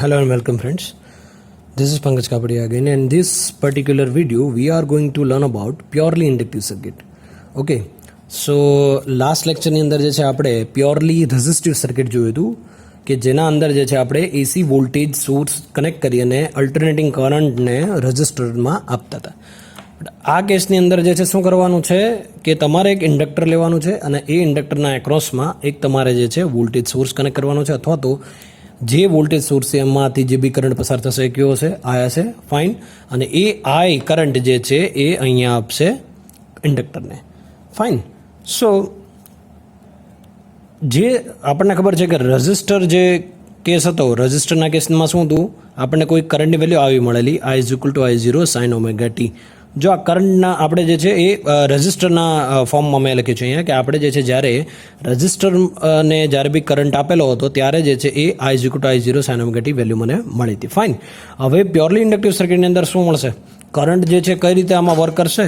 Hello and welcome friends. This is Pankaj Kapadia again, and in this particular video we are going to learn about purely inductive circuit. Okay, so last lecture ની અંદર જે છે આપણે purely resistive circuit જોયું હતું કે જેના અંદર જે છે આપણે એસી વોલ્ટેજ સોર્સ કનેક્ટ કરી અને અલ્ટરનેટિંગ કરંટને રજિસ્ટરમાં આપતા હતા. આ કેસની અંદર જે છે શું કરવાનું છે કે તમારે એક ઇન્ડક્ટર લેવાનું છે અને એ ઇન્ડક્ટરના એક્રોસમાં એક તમારે જે છે વોલ્ટેજ સોર્સ કનેક્ટ કરવાનો છે, અથવા તો જે વોલ્ટેજ સોર્સ છે એમાંથી જે બી કરંટ પસાર થશે એ કયો હશે, આ હશે, ફાઇન. અને એ આઈ કરંટ જે છે એ અહીંયા આપશે ઇન્ડક્ટરને, ફાઇન. સો જે આપણને ખબર છે કે રજિસ્ટર જે કેસ હતો, રજિસ્ટરના કેસમાં શું હતું, આપણને કોઈ કરંટની વેલ્યુ આવી મળેલી, I = I0 sin omega t. જો આ કરંટના આપણે જે છે એ રજિસ્ટરના ફોર્મમાં મેં લખ્યું છે અહીંયા કે આપણે જે છે જ્યારે રજિસ્ટરને જ્યારે બી કરંટ આપેલો હતો ત્યારે જે છે એ I = I0 sin omega t value મને મળી હતી, ફાઇન. હવે પ્યોરલી ઇન્ડક્ટિવ સર્કિટની અંદર શું મળશે, કરંટ જે છે કઈ રીતે આમાં વર્ક કરશે,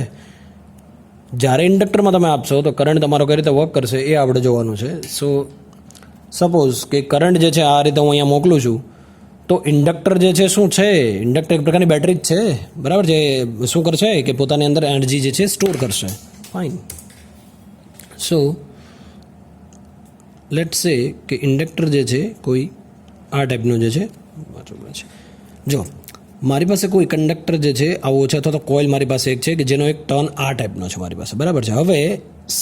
જ્યારે ઇન્ડક્ટરમાં તમે આપશો તો કરંટ તમારો કઈ રીતે વર્ક કરશે એ આપણે જોવાનું છે. સો સપોઝ કે કરંટ જે છે આ રીતે હું અહીંયા મોકલું છું, તો ઇન્ડક્ટર જે છે શું છે, ઇન્ડક્ટર એક પ્રકારની બેટરી જ છે, બરાબર. જે શું કરશે કે પોતાની અંદર એનર્જી જે છે સ્ટોર કરશે, ફાઇન. સો લેટ્સ સે કે ઇન્ડક્ટર જે છે કોઈ આ ટાઈપનું જે છે, જો મારી પાસે કોઈ કંડક્ટર જે છે આવો છે, અથવા તો કોઇલ મારી પાસે એક છે કે જેનો એક ટર્ન આ ટાઈપનો છે મારી પાસે, બરાબર છે. હવે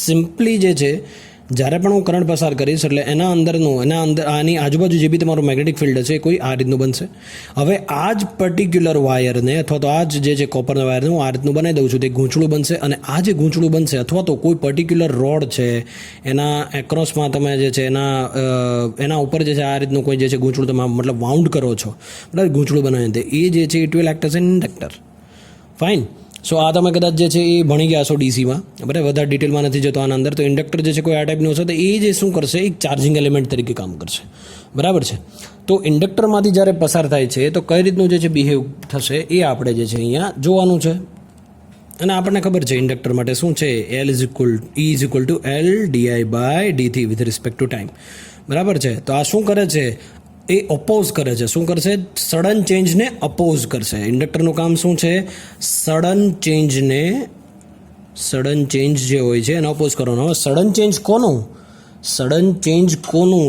સિમ્પલી જે છે જ્યારે પણ હું કરંટ પસાર કરીશ એટલે એના અંદર આની આજુબાજુ જે બી તમારું મેગ્નેટિક ફિલ્ડ છે કોઈ આ રીતનું બનશે. હવે આ જ પર્ટિક્યુલર વાયરને અથવા તો આ જ જે છે કોપરના વાયરને હું આ રીતનું બનાવી દઉં છું, તે ગૂંચળું બનશે. અને આ જે ગૂંચળું બનશે અથવા તો કોઈ પર્ટિક્યુલર રોડ છે એના એક્રોસમાં તમે જે છે એના ઉપર જે છે આ રીતનું કોઈ જે છે ગૂંચળું તમે મતલબ વાઉન્ડ કરો છો, બરાબર, ગૂંચળું બનાવીને એ જે છે it will act as an inductor, fine. So આ તમે કદાચ જે છે એ ભણી ગયા છો ડીસીમાં, બરાબર, વધારે ડિટેલમાં નથી જતો આના અંદર. તો ઇન્ડક્ટર જે છે કોઈ આ ટાઈપનું હશે તો એ જે શું કરશે, એક ચાર્જિંગ એલિમેન્ટ તરીકે કામ કરશે, બરાબર છે. તો ઇન્ડક્ટરમાંથી જ્યારે પસાર થાય છે તો કઈ રીતનું જે છે બિહેવ થશે એ આપણે જે છે અહીંયા જોવાનું છે. અને આપણને ખબર છે ઇન્ડક્ટર માટે શું છે, E = L di/dt with respect to time, બરાબર છે. તો આ શું કરે છે, એ ઓપોઝ કરે છે. શું કરશે, સડન ચેન્જને અપોઝ કરશે. ઇન્ડક્ટરનું કામ શું છે, સડન ચેન્જ જે હોય છે એને અપોઝ કરવાનો. હવે સડન ચેન્જ કોનું,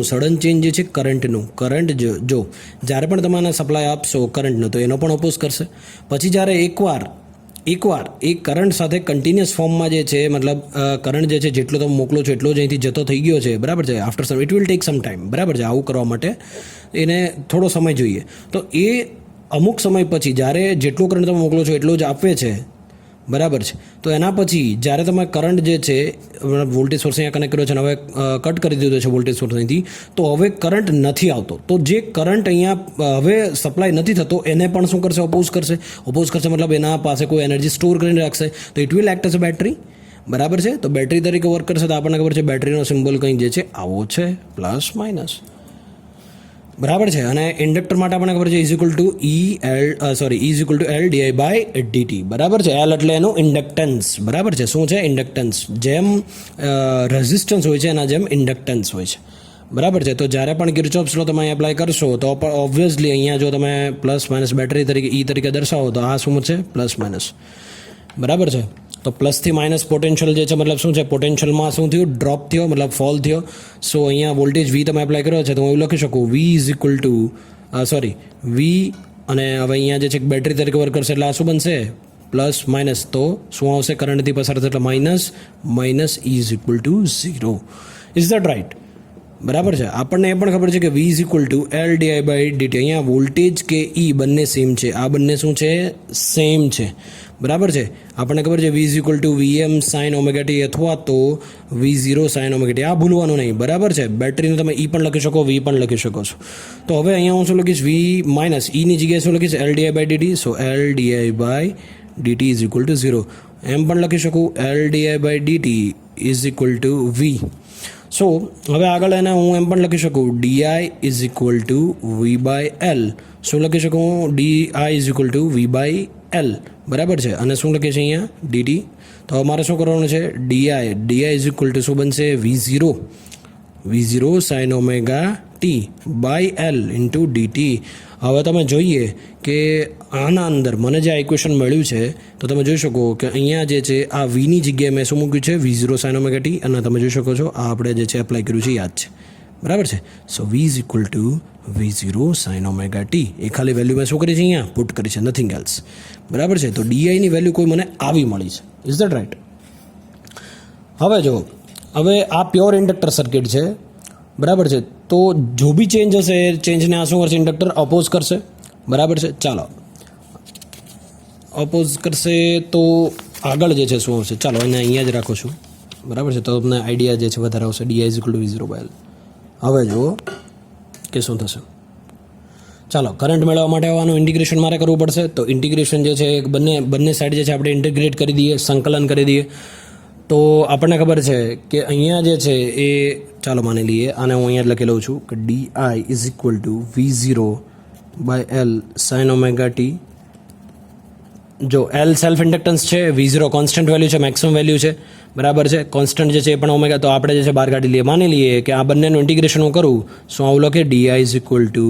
સડન ચેન્જ જે છે કરંટનું. કરંટ જો જ્યારે પણ તમે આને સપ્લાય આપશો કરંટનો તો એનો પણ અપોઝ કરશે. પછી જ્યારે એકવાર એ કરંટ સાથે કન્ટિન્યુઅસ ફોર્મમાં જે છે મતલબ કરંટ જે છે જેટલો તમે મોકલો છો એટલો જ અહીંથી જતો થઈ ગયો છે, બરાબર છે. After some it will take some time, બરાબર છે. આવું કરવા માટે એને થોડો સમય જોઈએ. તો એ અમુક સમય પછી જ્યારે જેટલો કરંટ તમે મોકલો છો એટલો જ આપે છે, બરાબર છે. તો એના પછી જ્યારે તમે કરંટ જે છે વોલ્ટેજ સોર્સ અહીંયા કનેક્ટ કર્યો છે અને હવે કટ કરી દીધો છે વોલ્ટેજ સોર્સ અહીંથી, તો હવે કરંટ નથી આવતો. તો જે કરંટ અહીંયા હવે સપ્લાય નથી થતો એને પણ શું કરશે, ઓપોઝ કરશે મતલબ એના પાસે કોઈ એનર્જી સ્ટોર કરીને રાખશે. તો it will act as a battery, બરાબર છે. તો બેટરી તરીકે વર્ક કરશે. તો આપણને ખબર છે બેટરીનો સિમ્બોલ કંઈ જે છે આવો છે, પ્લસ માઇનસ, બરાબર છે. અને ઇન્ડક્ટર માટે આપણને ખબર છે E = L di/dt, બરાબર છે. L એટલે એનું ઇન્ડક્ટન્સ, બરાબર છે. શું છે, ઇન્ડક્ટન્સ. જેમ રેઝિસ્ટન્સ હોય છે એના જેમ ઇન્ડક્ટન્સ હોય છે, બરાબર છે. તો જ્યારે પણ કિર્ચોફ્સ લો તમે અહીં એપ્લાય કરશો તો ઓબ્વિયસલી અહીંયા જો તમે પ્લસ માઇનસ બેટરી તરીકે તરીકે દર્શાવો તો આ શું છે, પ્લસ માઇનસ, બરાબર છે. તો પ્લસથી માઇનસ પોટેન્શિયલ જે છે મતલબ શું છે, પોટેન્શિયલમાં શું થયું, ડ્રોપ થયો, મતલબ ફોલ થયો. સો અહીંયા વોલ્ટેજ V તમે એપ્લાય કર્યો છે તો હું એવું લખી શકું V અને હવે અહીંયા જે છે બેટરી તરીકે વર્ક કરશે એટલે આ શું બનશે, પ્લસ માઇનસ. તો શું આવશે, કરંટથી પસાર થશે એટલે minus E = 0. Is that right, બરાબર છે. આપણને એ પણ ખબર છે કે V = L di/dt. અહીંયા વોલ્ટેજ કે E બંને સેમ છે, આ બંને શું છે, સેમ છે, બરાબર છે. આપણને ખબર છે V = Vm sin omega t અથવા તો V0 sin omega t. આ ભૂલવાનું નહીં, બરાબર છે. બેટરીનું તમે E પણ લખી શકો, V પણ લખી શકો છો. તો હવે અહીંયા હું શું લખીશ, V માઇનસ Eની જગ્યાએ શું લખીશ, L di/dt. સો L di/dt = 0. એમ પણ લખી શકું L di/dt = V. સો હવે આગળ એને હું એમ પણ લખી શકું di = V/L. શું લખી શકું, di = V/L, બરાબર છે. અને શું લખીએ છીએ અહીંયા dt. તો અમારે શું કરવાનું છે, di = શું બનશે, V0, V0 sin omega T by L into DT. હવે તમે જોઈએ કે આના અંદર મને જે આ ઇક્વેશન મળ્યું છે તો તમે જોઈ શકો કે અહીંયા જે છે આ વીની જગ્યાએ મેં શું મૂક્યું છે V0 sin ઓમેગા ટી, અને તમે જોઈ શકો છો આ આપણે જે છે એપ્લાય કર્યું છે યાદ છે, બરાબર છે. So V is equal to V0 sin omega T, એ ખાલી વેલ્યુ મેં શું કરી છે અહીંયા પુટ કરી છે, નથિંગ એલ્સ, બરાબર છે. તો ડીઆઈની વેલ્યુ કોઈ મને આવી મળી છે. Is that right? હવે જો હવે આ પ્યોર ઇન્ડક્ટર સર્કિટ છે, બરાબર છે. તો જો બી ચેન્જ હશે એ ચેન્જને આ શું કરશે, ઇન્ડક્ટર અપોઝ કરશે, બરાબર છે. ચાલો અપોઝ કરશે તો આગળ જે છે શું આવશે, ચાલો એને અહીંયા જ રાખું છું, બરાબર છે. તો તમને આઈડિયા જે છે વધારે આવશે. DI is equal to V0 by L. હવે જુઓ કે શું થશે. ચાલો કરંટ મેળવવા માટે આનું ઇન્ટિગ્રેશન મારે કરવું પડશે. તો ઇન્ટિગ્રેશન જે છે બંને સાઈડ જે છે આપણે ઇન્ટિગ્રેટ કરી દઈએ, સંકલન કરી દઈએ. તો આપણને ખબર છે કે અહીંયા જે છે એ ચાલો માની લઈએ, આને હું અહીંયા જ લખી લઉં છું કે DI is equal to V0 by L sine omega T. જો એલ સેલ્ફ ઇન્ડક્ટન્સ છે, V0 કોન્સ્ટન્ટ વેલ્યુ છે, મેક્સિમમ વેલ્યુ છે, બરાબર છે. કોન્સ્ટન્ટ જે છે એ પણ ઓમેગા, તો આપણે જે છે બહાર કાઢી લઈએ. માની લઈએ કે આ બંનેનું ઇન્ટિગ્રેશન હું કરું, શું આવું લખે DI is equal to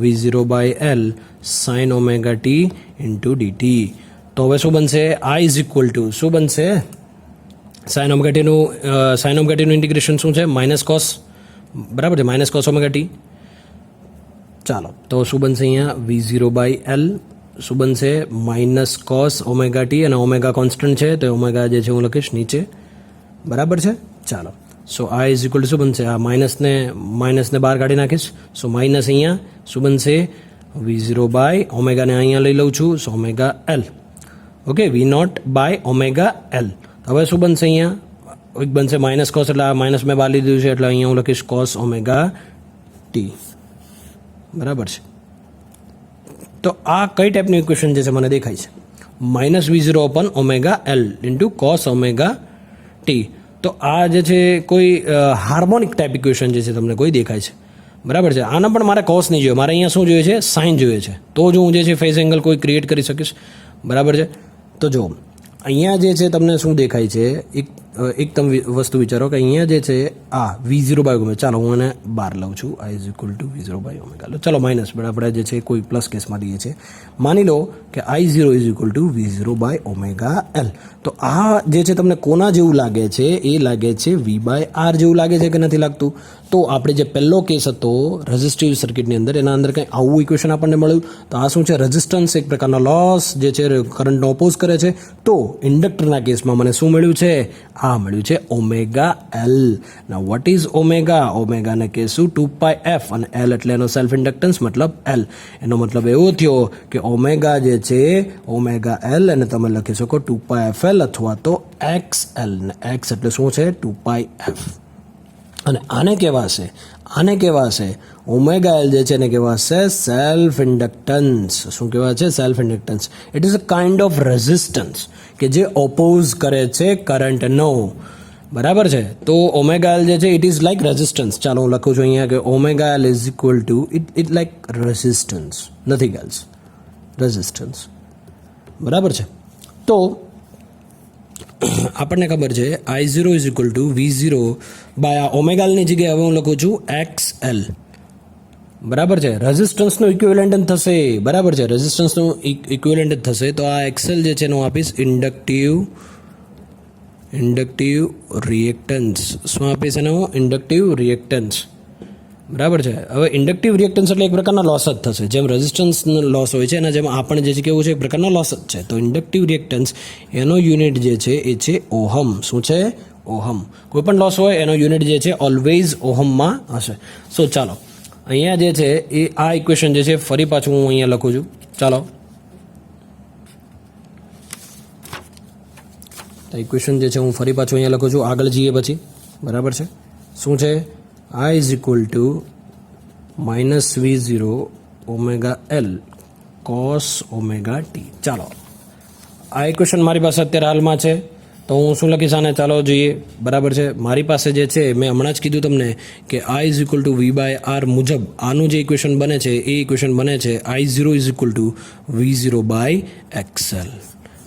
V0 by L sine omega T into DT. તો હવે શું બનશે, આઈ ઇઝ ઇક્વલ ટુ શું બનશે, સાઇન ઓમેગા ટીનું ઇન્ટિગ્રેશન શું છે, માઇનસ કોસ, બરાબર છે, માઇનસ કોસ ઓમેગા ટી. ચાલો તો શું બનશે અહીંયા V0 બાય એલ શું બનશે, માઇનસ કોસ ઓમેગા ટી, અને ઓમેગા કોન્સ્ટન્ટ છે તો ઓમેગા જે છે હું લખીશ નીચે, બરાબર છે. ચાલો સો આ ઇઝ ઇક્વલ ટુ શું બનશે, આ માઇનસને બહાર કાઢી નાખીશ. સો માઇનસ અહીંયા શું બનશે, V0 બાય ઓમેગાને અહીંયા લઈ લઉં છું, so omega L. Okay, V0 by omega L. હવે શું બનશે, અહીંયા એક બનશે માઇનસ કોસ, એટલે આ માઇનસ મેં બહાર લીધું છે એટલે અહીંયા હું લખીશ કોસ ઓમેગા ટી, બરાબર છે. તો આ કઈ ટાઈપનું ઇક્વેશન જે છે મને દેખાય છે, minus V0 upon omega L into cos omega T. તો આ જે છે કોઈ હાર્મોનિક ટાઈપ ઇક્વેશન જે છે તમને કોઈ દેખાય છે, બરાબર છે. આના પણ મારે કોસ નહીં જોઈએ, મારે અહીંયા શું જોઈએ છે, સાઇન જોઈએ છે, તો જ હું જે છે ફેઝ એંગલ કોઈ ક્રિએટ કરી શકીશ, બરાબર છે. તો જો અહીંયા જે છે તમને શું દેખાય છે, એક તમે વસ્તુ વિચારો કે અહીંયા જે છે આ V0 બાય ઓમેગા, ચાલો હું એને બહાર લઉં છું, I is equal to V0 by omega. ચાલો માઇનસ, પણ આપણે જે છે કોઈ પ્લસ કેસમાં લઈએ છીએ. માની લો કે I0 is equal to V0 by omega L. તો આ જે છે તમને કોના જેવું લાગે છે, એ લાગે છે V બાય આર જેવું લાગે છે કે નથી લાગતું? તો આપણે જે પહેલો કેસ હતો રેઝિસ્ટિવ સર્કિટની અંદર, એના અંદર કંઈ આવું ઇક્વેશન આપણને મળ્યું. તો આ શું છે, રેઝિસ્ટન્સ એક પ્રકારનો લોસ જે છે કરંટનો ઓપોઝ કરે છે. તો ઇન્ડક્ટરના કેસમાં મને શું મળ્યું છે, આ મળ્યું છે ઓમેગા એલ. ના વોટ ઇઝ ઓમેગા, ઓમેગાને કહેશું 2πf, અને એલ એટલે એનો સેલ્ફ ઇન્ડક્ટન્સ મતલબ એલ. એનો મતલબ એવો થયો કે ઓમેગા જે છે ઓમેગા એલ, અને તમે લખી શકો 2πfl અથવા તો XL, ને X એટલે શું છે 2πf. અને આને કહેવાશે ઓમેગા એલ જે છે એને કહેવાશે સેલ્ફ ઇન્ડક્ટન્સ. શું કહેવાય છે, self inductance. It is a kind of resistance કે જે ઓપોઝ કરે છે કરંટનો, બરાબર છે. તો ઓમેગા એલ જે છે ઇટ ઇઝ લાઇક રેઝિસ્ટન્સ. ચાલો હું લખું છું અહીંયા કે omega L is equal to it like resistance, nothing else, resistance, બરાબર છે. તો આપણને ખબર છે I0 is equal to V0 by omega એલની જગ્યાએ હવે હું લખું છું XL, બરાબર છે. રેઝિસ્ટન્સનું ઇક્વિવેલન્ટ થશે, બરાબર છે, રેઝિસ્ટન્સનું ઇક્વિવેલન્ટ જ થશે. તો આ XL જે છે હું આપીશ ઇન્ડક્ટિવ રિએક્ટન્સ. શું આપીશ એને હું, ઇન્ડક્ટિવ રિએક્ટન્સ, બરાબર છે. હવે ઇન્ડક્ટિવ રિએક્ટન્સ એટલે એક પ્રકારના લોસ જ થશે, જેમ રેઝિસ્ટન્સનો લોસ હોય છે એના જેમ આપણે જે છે કેવું છે એક પ્રકારનો લોસ જ છે. તો ઇન્ડક્ટિવ રિએક્ટન્સ એનો યુનિટ જે છે એ છે ઓહમ. શું છે, ઓહમ. કોઈ પણ લોસ હોય એનો યુનિટ જે છે ઓલવેઝ ઓહમમાં હશે. સો ચાલો અહીંયા જે છે એ આ ઇક્વેશન જે છે ફરી પાછું હું અહીંયા લખું છું. ચાલો તો ઇક્વેશન જે છે હું ફરી પાછું અહીંયા લખું છું, આગળ જઈએ પછી, બરાબર છે. શું છે, I is equal to minus V0 omega L cos omega T. ચાલો આ ઇક્વેશન મારી પાસે અત્યારે હાલમાં છે, તો હું શું લખીશ આને, ચાલો જોઈએ, બરાબર છે. મારી પાસે જે છે મેં હમણાં જ કીધું તમને કે I is equal to V by R મુજબ આનું જે ઇક્વેશન બને છે એ ઇક્વેશન બને છે I0 is equal to V0 by XL,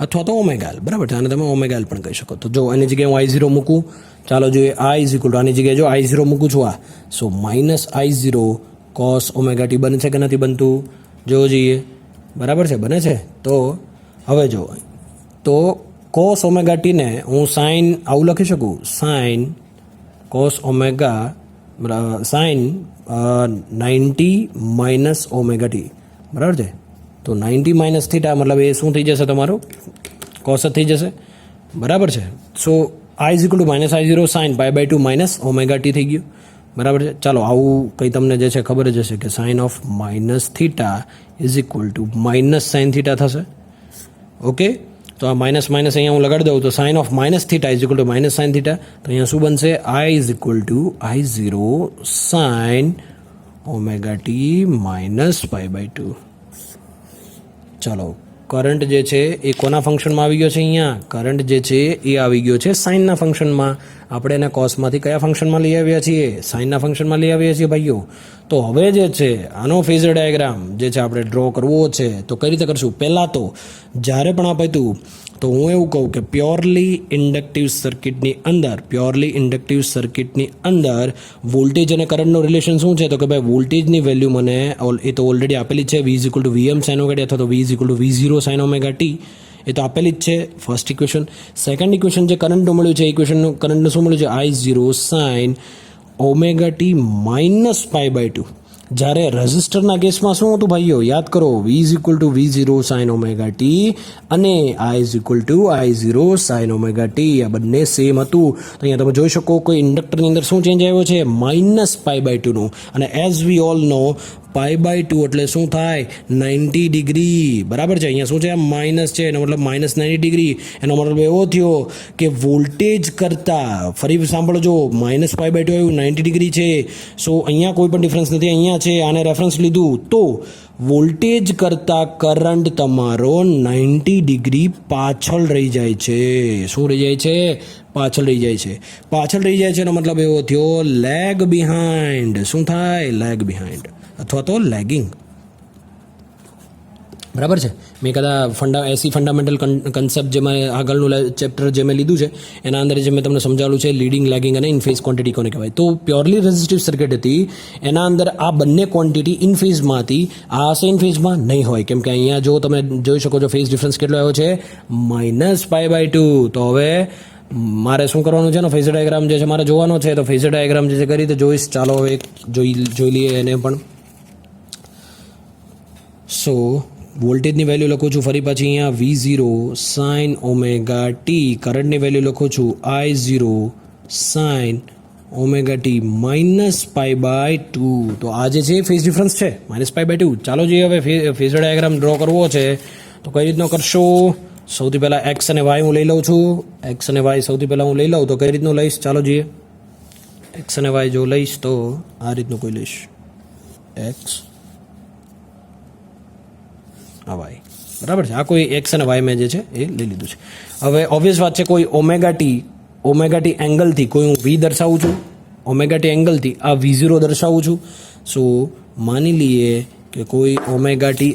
અથવા તો ઓમેગા એલ, બરાબર છે, આને તમે ઓમેગા એલ પણ કહી શકો. તો જો આની જગ્યાએ હું I0 મૂકું, ચાલો જોઈએ, I ઇઝ ઇક્વલ ટુ આની જગ્યાએ જો I0 મૂકું છું આ, so minus I0 cos omega T બને છે કે નથી બનતું, જોવો જોઈએ, બરાબર છે, બને છે. તો હવે જો, તો કોસ ઓમેગા ટીને હું સાઇન આવું લખી શકું, sine cos omega sine 90 minus omega T, બરાબર છે. તો 90 માઇનસ થીટા મતલબ એ શું થઈ જશે, તમારું કોસ જ થઈ જશે, બરાબર છે. So I is equal to minus I0 sine π/2 minus omega T થઈ ગયું, બરાબર છે. ચાલો આવું કંઈ તમને જે છે ખબર જ હશે કે sine of minus theta is equal to minus sine theta થશે. ઓકે, તો આ માઇનસ માઇનસ અહીંયા હું લગાડી દઉં તો sine of minus theta is equal to minus sine theta, તો અહીંયા શું બનશે, I is equal to I0 sine omega T minus π/2. ચાલો, કરંટ જે છે એ કોના ફંક્શનમાં આવી ગયો છે, અહીંયા કરંટ જે છે એ આવી ગયો છે સાઇનના ફંક્શનમાં. આપણે એને કોસમાંથી કયા ફંક્શનમાં લઈ આવ્યા છીએ, સાઇનના ફંક્શનમાં લઈ આવ્યા છીએ ભાઈઓ. તો હવે જે છે આનો ફેઝર ડાયાગ્રામ જે છે આપણે ડ્રો કરવો છે, તો કઈ રીતે કરશું, પહેલાં તો જ્યારે પણ આપ્યું તો હું એવું કહું કે પ્યોરલી ઇન્ડક્ટિવ સર્કિટની અંદર વોલ્ટેજ અને કરંટનું રિલેશન શું છે, તો કે ભાઈ વોલ્ટેજની વેલ્યુ મને એ તો ઓલરેડી આપેલી છે, V is equal to VM sine omega T અથવા તો V is equal to V0 sine omega T, એ તો આપેલી જ છે ફર્સ્ટ ઇક્વેશન. સેકન્ડ ઇક્વેશન જે કરંટનું મળ્યું છે, ઇક્વેશનનું કરંટનું શું મળ્યું છે, I0 sine omega T minus π/2. જ્યારે રેઝિસ્ટરના કેસમાં શું હતું ભાઈઓ, યાદ કરો, V is equal to V0 sine omega T અને I is equal to I0 sine omega T, આ બંને સેમ હતું. તો અહીંયા તમે જોઈ શકો કોઈ ઇન્ડક્ટરની અંદર શું ચેન્જ આવ્યો છે, માઇનસ π/2 નું, અને એઝ વી ઓલ નો π/2 એટલે શું થાય, 90 ડિગ્રી, બરાબર છે. અહીંયા શું છે, માઇનસ છે, એનો મતલબ માઇનસ 90 ડિગ્રી, એનો મતલબ એવો થયો કે વોલ્ટેજ કરતાં, ફરી સાંભળજો, માઇનસ π/2 આવ્યું, 90 ડિગ્રી છે, સો અહીંયા કોઈ પણ ડિફરન્સ નથી, અહીંયા છે, આને રેફરન્સ લીધું, તો વોલ્ટેજ કરતાં કરંટ તમારો 90 ડિગ્રી પાછળ રહી જાય છે. શું રહી જાય છે, પાછળ રહી જાય છે. પાછળ રહી જાય છે એનો મતલબ એવો થયો લેગ બિહાઇન્ડ. શું થાય, લેગ બિહાઇન્ડ અથવા તો લેગિંગ, બરાબર છે. મેં કદાચ એસી ફંડામેન્ટલ કન્સેપ્ટ જે મેં આગળનું ચેપ્ટર જે મેં લીધું છે એના અંદર જે મેં તમને સમજાવેલું છે લીડિંગ, લેગિંગ અને ઇનફેઝ ક્વોન્ટિટી કોને કહેવાય. તો પ્યોરલી રેઝિસ્ટિવ સર્કિટ હતી, એના અંદર આ બંને ક્વોન્ટિટી ઇનફેઝમાં હતી, આ હશે ઇનફેઝમાં નહીં હોય, કેમ કે અહીંયા જો તમે જોઈ શકો છો ફેઝ ડિફરન્સ કેટલો આવ્યો છે, માઇનસ π/2. તો હવે મારે શું કરવાનું છે, ફેઝર ડાયાગ્રામ જે છે મારે જોવાનો છે. તો ફેઝર ડાયાગ્રામ જે છે કઈ રીતે જોઈશ, ચાલો હવે જોઈ લઈએ એને પણ. સો વોલ્ટેજની વેલ્યુ લખું છું ફરી પાછી અહીંયા V0 સાઇન ઓમેગા ટી, કરંટની વેલ્યુ લખું છું I0 sine omega T minus π/2. તો આ જે છે ફેઝ ડિફરન્સ છે માઇનસ π/2. ચાલો જોઈએ હવે ફેઝર ડાયાગ્રામ ડ્રો કરવો છે, તો કઈ રીતનો કરશો. સૌથી પહેલાં એક્સ અને વાય હું લઈ લઉં છું, એક્સ અને વાય સૌથી પહેલાં હું લઈ લઉં, તો કઈ રીતનું લઈશ, ચાલો જોઈએ. એક્સ અને વાય જો લઈશ તો આ રીતનું કોઈ લઈશ, એક્સ આ વાય, બરાબર છે. આ કોઈ એક્સ અને વાય મેં જે છે એ લઈ લીધું છે. હવે ઓબ્વિયસ વાત છે, કોઈ ઓમેગા ટી એંગલથી કોઈ હું વી દર્શાવું છું, ઓમેગા ટી એંગલથી આ V0 દર્શાવું છું. સો માની લઈએ કે કોઈ ઓમેગા ટી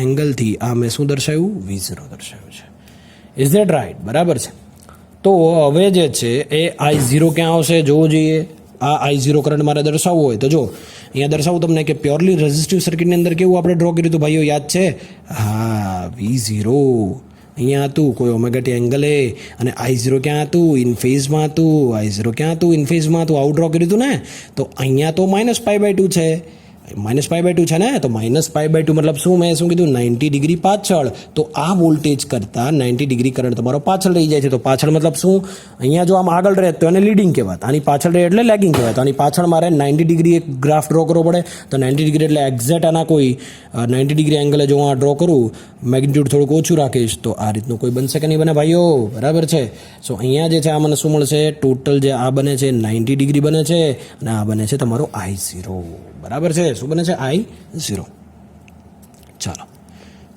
એંગલથી આ મેં શું દર્શાવ્યું, V0 દર્શાવ્યું છે. ઇઝ ધેટ રાઈટ, બરાબર છે. તો હવે જે છે એ I0 ક્યાં આવશે જોવું જોઈએ. આ I0 કરંટ મારે દર્શાવવું હોય તો જો અહીંયા દર્શાવું તમને કે પ્યોરલી રેઝિસ્ટિવ સર્કિટની અંદર કેવું આપણે ડ્રો કર્યું હતું ભાઈઓ, યાદ છે, હા, V0 અહીંયા હતું કોઈ ઓમેગા ટી એંગલે, અને I0 ક્યાં હતું, ઇનફેઝમાં હતું. I0 ક્યાં હતું, ઇનફેઝમાં હતું. આવું ડ્રો કર્યું હતું ને. તો અહીંયા તો માઇનસ π/2 છે, માઇનસ π/2 છે ને, તો માઇનસ π/2 મતલબ શું, મેં શું કીધું, 90 ડિગ્રી પાછળ. તો આ વોલ્ટેજ કરતાં 90 ડિગ્રી કરંટ તમારો પાછળ રહી જાય છે. તો પાછળ મતલબ શું, અહીંયા જો આમ આગળ રહે તો એને લીડિંગ કહેવાય, આની પાછળ રહે એટલે લેગિંગ કહેવાય. તો આની પાછળ મારે 90 ડિગ્રી એક ગ્રાફ ડ્રો કરવો પડે. તો 90 ડિગ્રી એટલે એક્ઝેક્ટ આના કોઈ 90 ડિગ્રી એંગલે જો હું આ ડ્રો કરું, મેગ્નિટ્યુડ થોડુંક ઓછું રાખીશ, તો આ રીતનું કોઈ બનશે કે નહીં બને ભાઈઓ, બરાબર છે. સો અહીંયા જે છે આ મને શું મળશે, ટોટલ જે આ બને છે 90 ડિગ્રી બને છે, અને આ બને છે તમારો I0, બરાબર છે. શું બને છે, I0. ચાલો,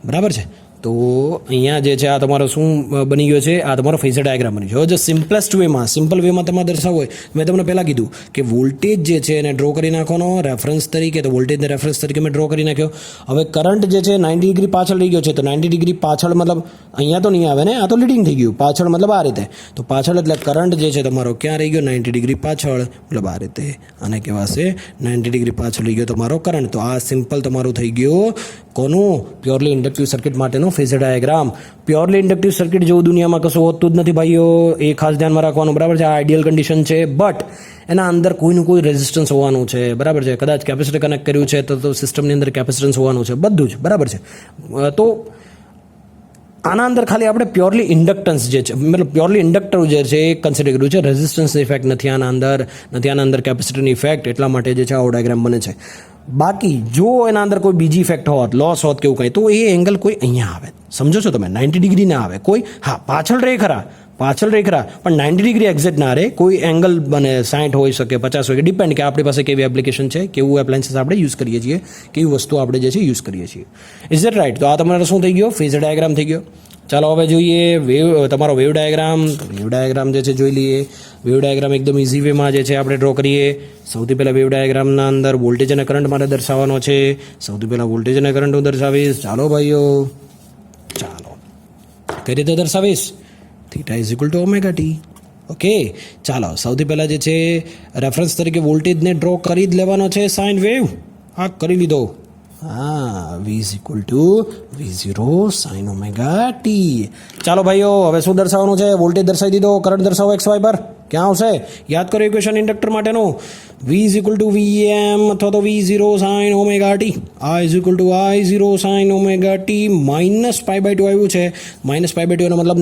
બરાબર છે. તો અહીંયા જે છે આ તમારો શું બની ગયો છે, આ તમારો ફેઝર ડાયાગ્રામ બની ગયો. જો સિમ્પલેસ્ટ વેમાં, સિમ્પલ વેમાં તમારે દર્શાવવું હોય, મેં તમને પહેલાં કીધું કે વોલ્ટેજ જે છે એને ડ્રો કરી નાખવાનો રેફરન્સ તરીકે, તો વોલ્ટેજને રેફરન્સ તરીકે મેં ડ્રો કરી નાખ્યો. હવે કરંટ જે છે 90 ડિગ્રી પાછળ રહી ગયો છે, તો 90 ડિગ્રી પાછળ મતલબ અહીંયા તો નહીં આવે ને, આ તો લીડિંગ થઈ ગયું, પાછળ મતલબ આ રીતે. તો પાછળ એટલે કરંટ જે છે તમારો ક્યાં રહી ગયો, 90 ડિગ્રી પાછળ, મતલબ આ રીતે. આને કહેવાશે 90 ડિગ્રી પાછળ રહી ગયો તમારો કરંટ. તો આ સિમ્પલ તમારું થઈ ગયું કોનું, પ્યોરલી ઇન્ડક્ટિવ સર્કિટ માટેનું phasor diagram. Purely inductive circuit જેવું દુનિયામાં કશું હોતું જ નથી ભાઈઓ, એ ખાસ ધ્યાનમાં રાખવાનું, બરાબર છે. આ આઈડિયલ કન્ડિશન છે, બટ એના અંદર કોઈનું કોઈ રેઝિસ્ટન્સ હોવાનું છે, બરાબર છે. કદાચ કેપેસિટર કનેક્ટ કર્યું છે તો સિસ્ટમની અંદર કેપેસિટન્સ હોવાનું છે, બધું જ બરાબર છે. તો આના અંદર ખાલી આપણે પ્યોરલી ઇન્ડક્ટન્સ જે છે, મતલબ પ્યોરલી ઇન્ડક્ટર જે છે એ કન્સિડર કર્યું છે. રેઝિસ્ટન્સની ઇફેક્ટ નથી આના અંદર કેપેસિટરની ઇફેક્ટ, એટલા માટે જે છે આવો ડાયાગ્રામ બને છે. બાકી જો એના અંદર કોઈ બીજી ઇફેક્ટ હોત, લોસ હોત કે એવું કંઈ, તો એ એંગલ કોઈ અહીંયા આવે, સમજો છો તમે, 90 ડિગ્રી ના આવે કોઈ. હા, પાછળ રહે ખરા, પણ 90 ડિગ્રી એક્ઝેક્ટ ના રહે, કોઈ એંગલ બને 60 હોઈ શકે, 50 હોય, ડિપેન્ડ કે આપણી પાસે કેવી એપ્લિકેશન છે, કેવું એપ્લાયન્સીસ આપણે યુઝ કરીએ છીએ, કેવી વસ્તુ આપણે જે છે યુઝ કરીએ છીએ. Is it right? તો આ તમારો શું થઈ ગયો, ફેઝર ડાયાગ્રામ થઈ ગયો. ચાલો હવે જોઈએ તમારો વેવ ડાયાગ્રામ. વેવ ડાયાગ્રામ જે છે જોઈ લઈએ. વેવ ડાયાગ્રામ એકદમ ઇઝી વેમાં જે છે આપણે ડ્રો કરીએ. સૌથી પહેલાં વેવ ડાયાગ્રામના અંદર વોલ્ટેજ અને કરંટ મારે દર્શાવવાનો છે. સૌથી પહેલાં વોલ્ટેજ અને કરંટ હું દર્શાવીશ. ચાલો ભાઈઓ, ચાલો કઈ રીતે દર્શાવીશ? Theta is equal to omega T. Okay, ચાલો સૌથી પહેલાં જે છે રેફરન્સ તરીકે વોલ્ટેજને ડ્રો કરી જ લેવાનો છે. સાઇન વેવ આ કરી લીધો. હા, V is equal to V0 sine omega T. ચાલો ભાઈઓ, હવે શું દર્શાવવાનું છે? વોલ્ટેજ દર્શાવી દીધો, કરંટ દર્શાવો એક્સ વાય પર. ક્યાં આવશે? યાદ કરો ઇક્વેશન ઇન્ડક્ટર માટેનું. V is equal to Vm અથવા તો V0 sine omega T. I is equal to I0 sine omega T minus pi by 2 આવ્યું છે. માઇનસ પાઈ બાય 2 એનો મતલબ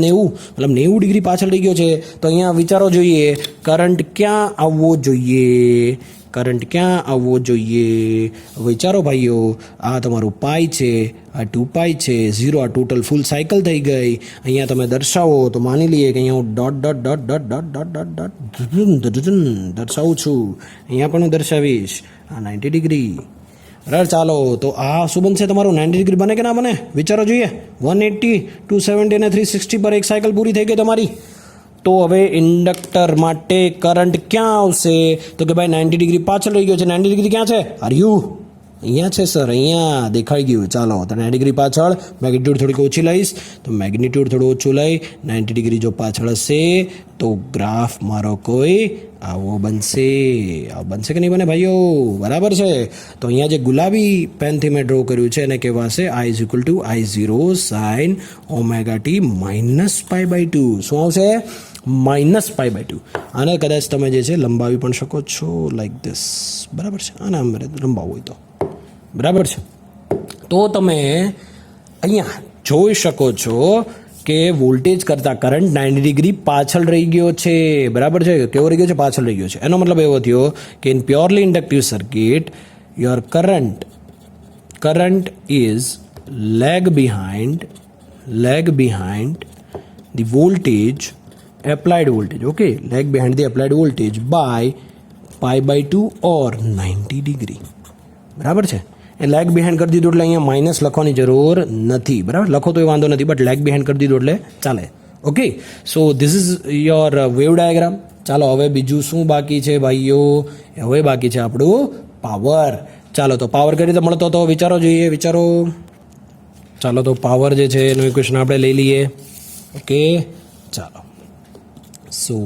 90 ડિગ્રી પાછળ રહી ગયો છે. તો અહીંયા વિચારો જોઈએ, કરંટ ક્યાં આવવો જોઈએ? કરંટ ક્યાં આવવો જોઈએ? વિચારો ભાઈઓ. આ તમારું પાઈ છે, આ 2 પાઈ છે, 0 આ ટોટલ ફૂલ સાયકલ થઈ ગઈ. અહીંયા તમે દર્શાવો તો માની લઈએ કે અહીંયા હું ડોટ દર્શાવું છું. અહીંયા પણ હું દર્શાવીશ આ 90 ડિગ્રી. બરાબર, ચાલો તો આ શું બનશે તમારું? 90 ડિગ્રી બને કે ના બને? વિચારો જોઈએ. 180, 270 અને 360 પર એક સાયકલ પૂરી થઈ ગઈ તમારી. તો હવે ઇન્ડક્ટર માટે કરંટ ક્યાં આવશે? તો કે ભાઈ 90 ડિગ્રી પાછળ રહી ગયો છે. 90 ડિગ્રી ક્યાં છે? Are you? અહીંયા છે સર, અહીંયા દેખાઈ ગયું. ચાલો તો 90 ડિગ્રી પાછળ, મેગ્નિટ્યુડ થોડીક ઓછી લઈશ, તો મેગ્નિટ્યુડ થોડું ઓછું લઈ 90 ડિગ્રી જો પાછળ હશે તો ગ્રાફ મારો કોઈ આવો બનશે. આવો બનશે કે નહીં બને ભાઈઓ? બરાબર છે. તો અહીંયા જે ગુલાબી પેનથી મેં ડ્રો કર્યું છે એને કહેવાશે I is equal to I0 sine omega T minus pi by 2. શું આવશે? Minus pi by 2. આને કદાચ તમે જે છે લંબાવી પણ શકો છો, લાઈક ધીસ. બરાબર છે, આને આમ લંબાવવું હોય તો. બરાબર છે. તો તમે અહીંયા જોઈ શકો છો કે વોલ્ટેજ કરતાં કરંટ 90 ડિગ્રી પાછળ રહી ગયો છે. બરાબર છે, કેવો રહી ગયો છે? પાછળ રહી ગયો છે. એનો મતલબ એવો થયો કે in purely inductive circuit your current is lag behind the voltage, applied voltage. Okay, lag behind the applied voltage by pi by 2 or 90 degree. બરાબર છે. એ લેગ બિહાઇન્ડ કરી દીધું એટલે અહીંયા માઇનસ લખવાની જરૂર નથી. બરાબર, લખો તો એ વાંધો નથી, બટ લેગ બિહાઇન્ડ કરી દીધું એટલે ચાલે. Okay, so this is your wave diagram. ચાલો હવે બીજું શું બાકી છે ભાઈઓ? હવે બાકી છે આપણું પાવર. ચાલો તો પાવર કઈ રીતે મળતો હતો વિચારો જોઈએ, વિચારો. ચાલો તો પાવર જે છે એનું ઇક્વેશન આપણે લઈ લઈએ. ઓકે, ચાલો. So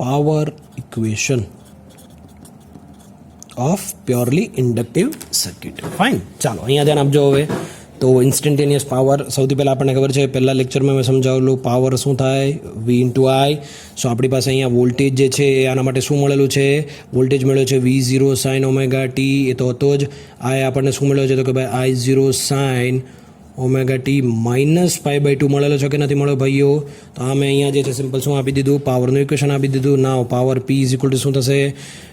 power equation of purely inductive circuit. Fine. ચાલો અહીંયા ધ્યાન આપજો. હવે તો ઇન્સ્ટન્ટેનિયસ પાવર સૌથી પહેલાં આપણને ખબર છે, પહેલાં લેક્ચરમાં મેં સમજાવેલું પાવર શું થાય? V ઇન્ટુ આઈ. સો આપણી પાસે અહીંયા વોલ્ટેજ જે છે આના માટે શું મળેલું છે? વોલ્ટેજ મળ્યો છે V0 સાઇન ઓમેગા ટી. એ તો હતો જ. આ આપણને શું મળ્યો છે? તો કે ભાઈ I0 sine omega T minus pi by 2 મળેલો છે કે નથી મળ્યો ભાઈઓ? તો આ મેં અહીંયા જે છે સિમ્પલ શું આપી દીધું? પાવરનું ઇક્વેશન આપી દીધું. Now power P is equal to શું થશે?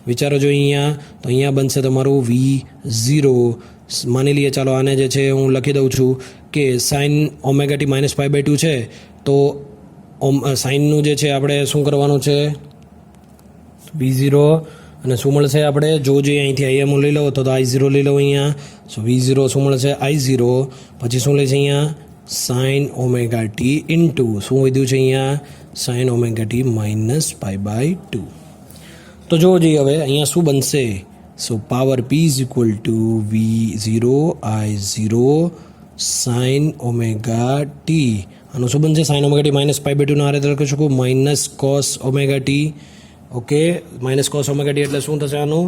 વિચારો જો અહીંયા. તો અહીંયા બનશે તમારું V0. માની લઈએ, ચાલો આને જે છે હું લખી દઉં છું કે sine omega T minus pi by 2 છે. તો સાઇનનું જે છે આપણે શું કરવાનું છે? V0 અને શું મળશે આપણે જો અહીંથી આઈએમ લઈ લો તો I0 લઈ લો અહીંયા. સો V0 શું મળશે I0, પછી શું લે છે અહીંયા સાઇન ઓમેગા ટી ઇન્ટુ શું વધ્યું છે અહીંયા સાઇન ઓમેગા ટી -π/2. તો જો જોઈએ હવે અહીંયા શું બનશે. So power P is equal to V0 I0 sine omega T. આનું શું બનશે સાઇન ઓમેગા ટી -π/2 ના આરે લખી શકું minus cos omega T. Okay, minus cos omega T એટલે શું થશે આનું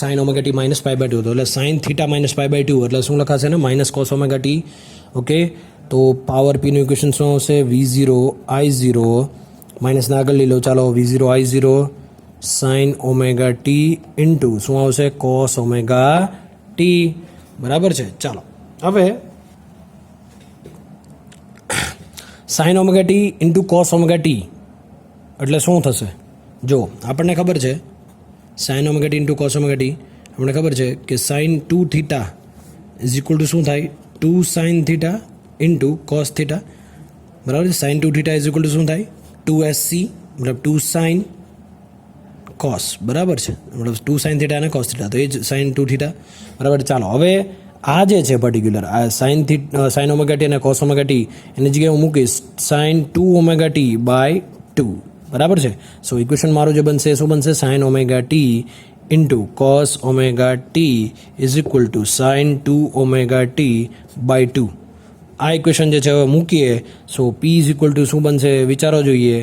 સાઇન ઓમેગા ટી -π/2 તો એટલે સાઇન થીટા -π/2 એટલે શું લખાશે ને minus cos omega T. Okay, તો પાવર પીનું ઇક્વેશન શું આવશે V0 I0 માઇનસને આગળ લઈ લો ચાલો V0 I0 sine omega T into શું આવશે કોસ ઓમેગા ટી. બરાબર છે. ચાલો હવે sine omega T into cos omega T એટલે શું થશે. જો આપણને ખબર છે sine omega T into cos omega T આપણને ખબર છે કે sine 2 theta is equal to શું થાય 2 sine theta into cos theta. બરાબર છે. Sine 2 theta is equal to શું થાય 2SC મતલબ 2 સાઇન કોસ. બરાબર છે, મતલબ 2 સાઇન થીટા અને કોસ થીટા તો એ જ સાઇન 2 થીટા. બરાબર. ચાલો હવે આ જે છે પર્ટિક્યુલર આ સાઇન ઓમેગા ટી અને કોસ ઓમેગા ટી એની જગ્યાએ હું મૂકીશ સાઇન 2 ઓમેગા ટી બાય 2. બરાબર છે. સો ઇક્વેશન મારું જે બનશે શું બનશે sine omega T into cos omega T is equal to sine 2 omega T by 2. આ ઇક્વેશન જે છે હવે મૂકીએ so P is equal to શું બનશે વિચારો જોઈએ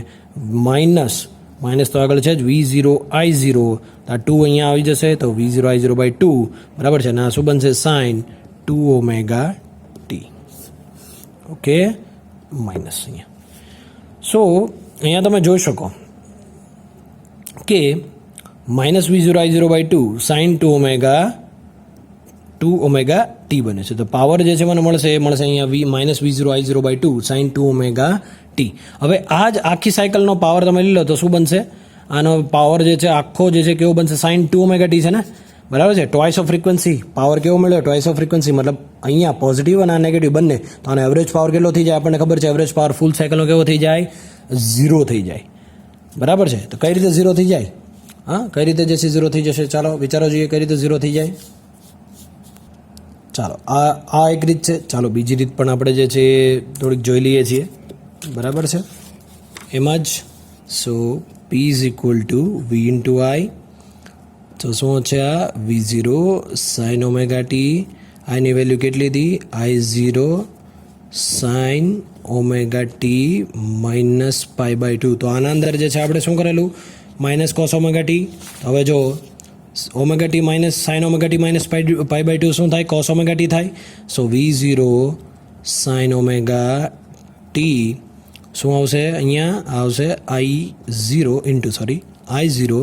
માઇનસ તો આગળ છે જ V0 I0 આ 2 અહીંયા આવી જશે તો V0 I0 બાય 2. બરાબર છે. અને આ શું બનશે sine 2 omega T. Okay, minus અહીંયા. સો અહીંયા તમે જોઈ શકો કે -V0 I0 by 2 sign 2 omega T બને છે. તો પાવર જે છે મને મળશે એ મળશે અહીંયા -V0 I0 by 2 sign 2 omega T. હવે આ જ આખી સાયકલનો પાવર તમે લઈ લો તો શું બનશે આનો પાવર જે છે આખો જે છે કેવો બનશે સાઇન 2 ઓમેગા ટી છે ને. બરાબર છે. ટ્વાઇસ ઓફ ફ્રીક્વન્સી પાવર કેવો મળ્યો ટ્વાઇસ ઓફ ફ્રીક્વન્સી મતલબ અહીંયા પોઝિટિવ અને આ નેગેટિવ બંને તો આનો એવરેજ પાવર કેટલો થઈ જાય આપણને ખબર છે એવરેજ પાવર ફૂલ સાયકલનો કેવો થઈ જાય 0 થઈ જાય. બરાબર છે. તો કઈ રીતે 0 થઈ જાય કઈ રીતે જે છે 0 થઈ જશે ચાલો વિચારો જોઈએ કઈ રીતે 0 થઈ જાય. ચાલો આ એક રીત છે. ચાલો બીજી રીત પણ આપણે જે છે થોડીક જોઈ લઈએ છીએ. બરાબર છે. એમાં જ સો P is equal to V into I. તો શું છે આ V0 સાઇન ઓમેગા ટી આની વેલ્યુ કેટલી હતી I0 સાઇન ઓમેગા ટી -π/2. તો આના અંદર જે છે આપણે શું કરેલું માઇનસ કોસ ઓમેગા ટી. હવે જો omega T minus sine omega T -π/2 શું થાય કોસ ઓમેગા ટી થાય. સો V0 સાઇન ઓમેગા ટી શું આવશે અહીંયા આવશે I0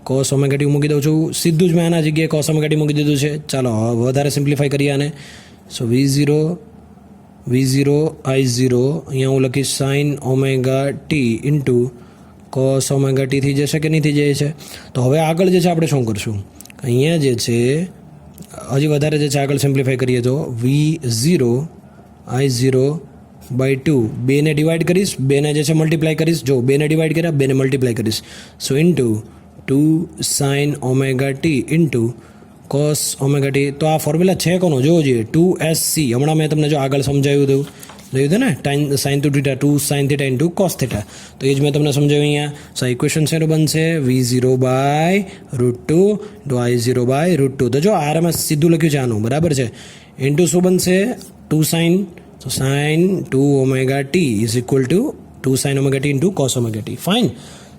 કોસ ઓમેગા ટી મૂકી દઉં છું સીધું જ મેં આના જગ્યાએ કોસ ઓમેગા ટી મૂકી દીધું છે. ચાલો વધારે સિમ્પ્લિફાઈ કરીએ આને. સો V0 I0 અહીંયા હું લખીશ sign omega T into cos omega T થઈ જશે કે નહીં થઈ જાય છે. તો હવે આગળ જે છે આપણે શું કરશું અહીંયા જે છે હજી વધારે જે છે આગળ સિમ્પ્લિફાઈ કરીએ તો V0 I0 બાય 2 બેને ડિવાઈડ કરીશ બેને જે છે મલ્ટીપ્લાય કરીશ જો બેને ડિવાઈડ કર્યા બેને મલ્ટીપ્લાય કરીશ so into 2 sine omega T into cos omega T. તો આ ફોર્મ્યુલા છે કોનો જોવો જોઈએ 2SC હમણાં મેં તમને જો આગળ સમજાવ્યું હતું જોયું હતું ને sine 2 theta 2 sine theta into cos theta તો એ જ મેં તમને સમજાવ્યું અહીંયા. સો ઇક્વેશન શેનું બનશે V0 by √2 into I0 by √2. તો જો RMS સીધું લખ્યું છે આનું બરાબર છે ઇન્ટુ શું બનશે 2 સાઇન તો sine 2 omega T is equal to 2 sine omega T into cos omega T. Fine.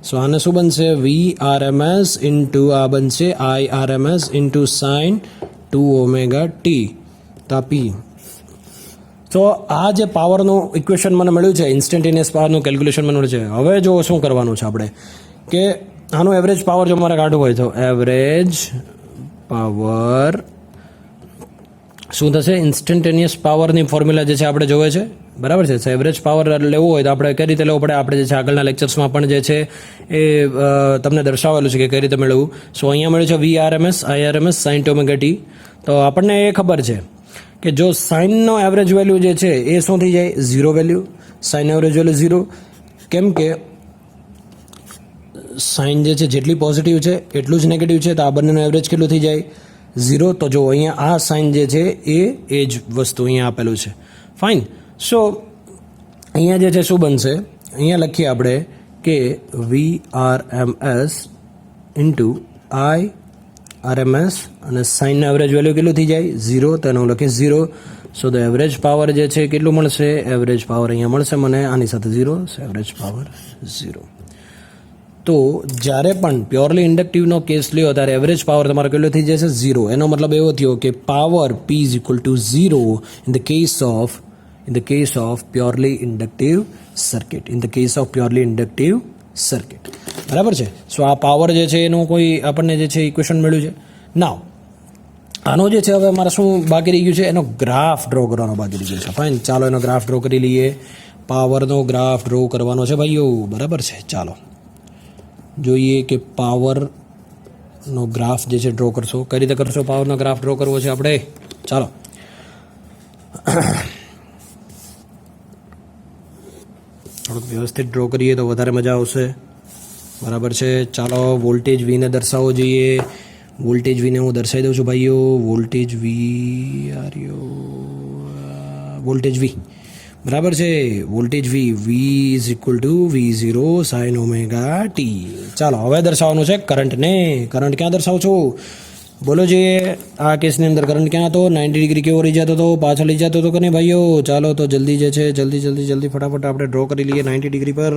So આને શું બનશે VRMS ઇન્ટુ આ બનશે IRMS into sine 2 omega T. તો P. તો આ જે પાવરનું ઇક્વેશન મને મળ્યું છે ઇન્સ્ટન્ટેનિયસ પાવરનું કેલ્ક્યુલેશન મને મળ્યું છે. હવે જો શું કરવાનું છે આપણે કે આનું એવરેજ પાવર જો મારે કાઢવું હોય તો એવરેજ પાવર શું થશે ઇન્સ્ટન્ટેનિયસ પાવરની ફોર્મ્યુલા જે છે આપણે જોવે છે બરાબર છે. એવરેજ પાવર લેવો હોય તો આપણે કઈ રીતે લેવો પડે આપણે જે છે આગળના લેક્ચર્સમાં પણ જે છે એ તમને દર્શાવેલું છે કે કઈ રીતે મેળવવું. સો અહીંયા મળ્યું છે VRMS IRMS sign omega T. તો આપણને એ ખબર છે કે જો સાઇનનો એવરેજ વેલ્યુ જે છે એ શું થઈ જાય 0 વેલ્યુ સાઇન એવરેજ વેલ્યુ 0 કેમ કે સાઇન જે છે જેટલી પોઝિટિવ છે એટલું જ નેગેટિવ છે, તો આ બંનેનું એવરેજ કેટલું થઈ જાય? 0. તો જો અહીંયા આ સાઇન જે છે એ જ વસ્તુ અહીંયા આપેલું છે. ફાઇન. સો અહીંયા જે છે શું બનશે? અહીંયા લખીએ આપણે કે VRMS ઇન્ટુ IRMS અને સાઇનનું એવરેજ વેલ્યુ કેટલું થઈ જાય? 0. તો એનું લખીએ 0. સો ધ એવરેજ પાવર જે છે કેટલું મળશે? એવરેજ પાવર અહીંયા મળશે મને આની સાથે 0. સો એવરેજ પાવર 0. તો જ્યારે પણ પ્યોરલી ઇન્ડક્ટિવનો કેસ લ્યો ત્યારે એવરેજ પાવર તમારો કેટલો થઈ જશે? 0. એનો મતલબ એવો થયો કે power P is equal two 0 in the case of purely inductive circuit. બરાબર છે. સો આ પાવર જે છે એનું કોઈ આપણને જે છે ઇક્વેશન મળ્યું છે. નાવ આનો જે છે હવે અમારે શું બાકી રહી ગયું છે? એનો ગ્રાફ ડ્રો કરવાનો બાકી રહી ગયો છે. ફાઇન, ચાલો એનો ગ્રાફ ડ્રો કરી લઈએ. પાવરનો ગ્રાફ ડ્રો કરવાનો છે ભાઈઓ. બરાબર છે. ચાલો જોઈએ કે પાવરનો ગ્રાફ જે છે ડ્રો કરશો. કઈ રીતે કરશો પાવરનો ગ્રાફ ડ્રો કરવો છે આપણે? ચાલો થોડુંક વ્યવસ્થિત ડ્રો કરીએ તો વધારે મજા આવશે. બરાબર છે. ચાલો વોલ્ટેજ વીને દર્શાવવો જોઈએ. વોલ્ટેજ વીને હું દર્શાવી દઉં છું ભાઈઓ. વોલ્ટેજ વી બરાબર છે. Voltage V is equal to V0 sine omega T. ચાલો હવે દર્શાવવાનું છે કરંટને. કરંટ ક્યાં દર્શાવો છો? બોલો જોઈએ. આ કેસની અંદર કરંટ ક્યાં હતો? 90 ડિગ્રી કેવો રહી જતો હતો? પાછળ લઈ જતો હતો કે નહીં ભાઈઓ? ચાલો તો જલ્દી જે છે જલ્દી ફટાફટ આપણે ડ્રો કરી લઈએ 90 ડિગ્રી પર.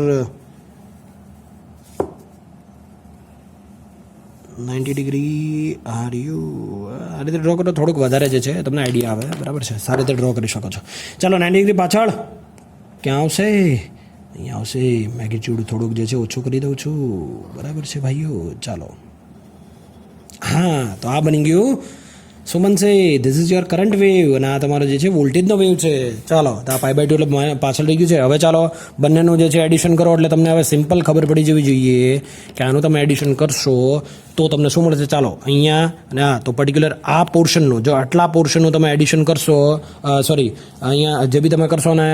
90 ડિગ્રી આ રીતે ડ્રો કરો થોડુંક વધારે જે છે તમને આઈડિયા આવે. બરાબર છે. સારી રીતે ડ્રો કરી શકો છો. ચાલો 90 ડિગ્રી પાછળ ક્યાં આવશે? અહીંયા આવશે. મેગ્નિટ્યુડ થોડુંક જે છે ઓછું કરી દઉં છું. બરાબર છે ભાઈઓ. ચાલો હા, તો આ બની ગયું. શું બનશે? This is your current wave અને આ તમારો જે છે વોલ્ટેજનો વેવ છે. ચાલો તો આ π/2 એટલે પાછળ રહી ગયું છે. હવે ચાલો બંનેનું જે છે એડિશન કરો એટલે તમને હવે સિમ્પલ ખબર પડી જવી જોઈએ કે આનું તમે એડિશન કરશો તો તમને શું મળશે. ચાલો અહીંયા અને આ તો પર્ટિક્યુલર આ પોર્શનનું જો આટલા પોર્શનનું તમે એડિશન કરશો, સોરી અહીંયા જે બી તમે કરશો ને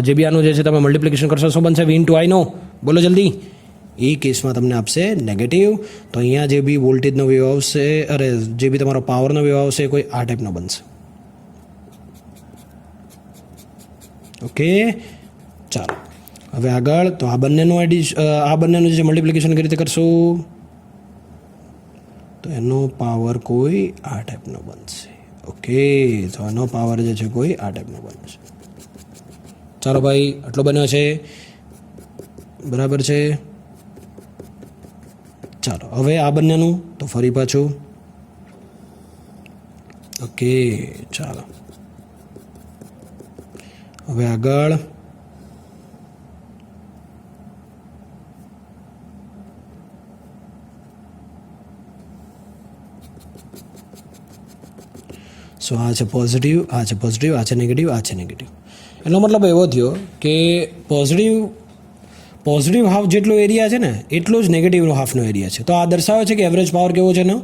જે બી આનું જે છે તમે મલ્ટિપ્લિકેશન કરશો શું બનશે? V * I નો બોલો જલ્દી. એ કેસમાં તમને આપશે નેગેટિવ. તો અહીંયા જે બી વોલ્ટેજનો વેવ આવશે, અરે જે બી તમારો પાવરનો વેવ આવશે કોઈ આ ટાઈપનો બનશે. ઓકે ચાલો હવે આગળ. તો આ બંનેનું જે મલ્ટિપ્લિકેશન કઈ રીતે કરશું? તો એનો પાવર કોઈ આ ટાઈપનો બનશે. ઓકે, તો એનો પાવર જે છે કોઈ આ ટાઈપનો બનશે. ચાલો ભાઈ આટલો બન્યો છે. બરાબર છે. ચાલો હવે આ બંનેનું તો ફરી પાછું. ઓકે ચાલો હવે આગળ. સો આ છે પોઝિટિવ, આ છે પોઝિટિવ, આ છે નેગેટિવ, આ છે નેગેટિવ. એનો મતલબ એવો થયો કે પોઝિટિવ હાફ જેટલો એરિયા છે ને એટલો જ નેગેટિવનો હાફનો એરિયા છે. તો આ દર્શાવે છે કે એવરેજ પાવર કેવો છે એનો?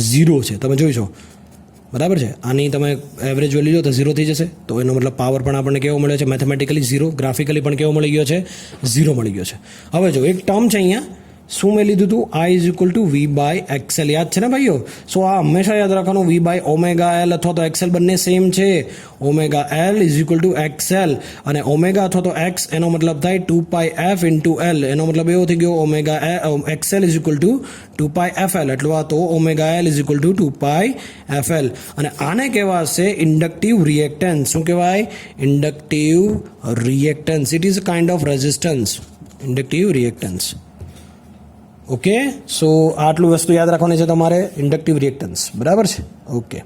0 છે. તમે જોઈ છો. બરાબર છે. આની તમે એવરેજ વેલ્યુ જો તો 0 થઈ જશે. તો એનો મતલબ પાવર પણ આપણને કેવો મળ્યો છે? મેથેમેટિકલી 0. ગ્રાફિકલી પણ કેવો મળી ગયો છે? 0 મળી ગયો છે. હવે જો એક ટર્મ છે અહીંયા શું મેં લીધું હતું? I is equal two V/XL. યાદ છે ને ભાઈઓ? સો આ હંમેશા યાદ રાખવાનું. V/ωL અથવા તો XL બંને સેમ છે. ωL is equal two XL અને ઓમેગા અથવા તો X એનો મતલબ થાય 2πf ઇન્ટુ L. એનો મતલબ એવો થઈ ગયો XL is equal two 2πfL અથવા તો ωL is equal two 2πfL. અને આને કહેવાશે ઇન્ડક્ટિવ રિએક્ટન્સ. શું કહેવાય? Inductive reactance. It is a kind of resistance. Inductive reactance. Okay, so આટલું વસ્તુ યાદ રાખવાની છે તમારે. Inductive reactance. બરાબર છે. ઓકે.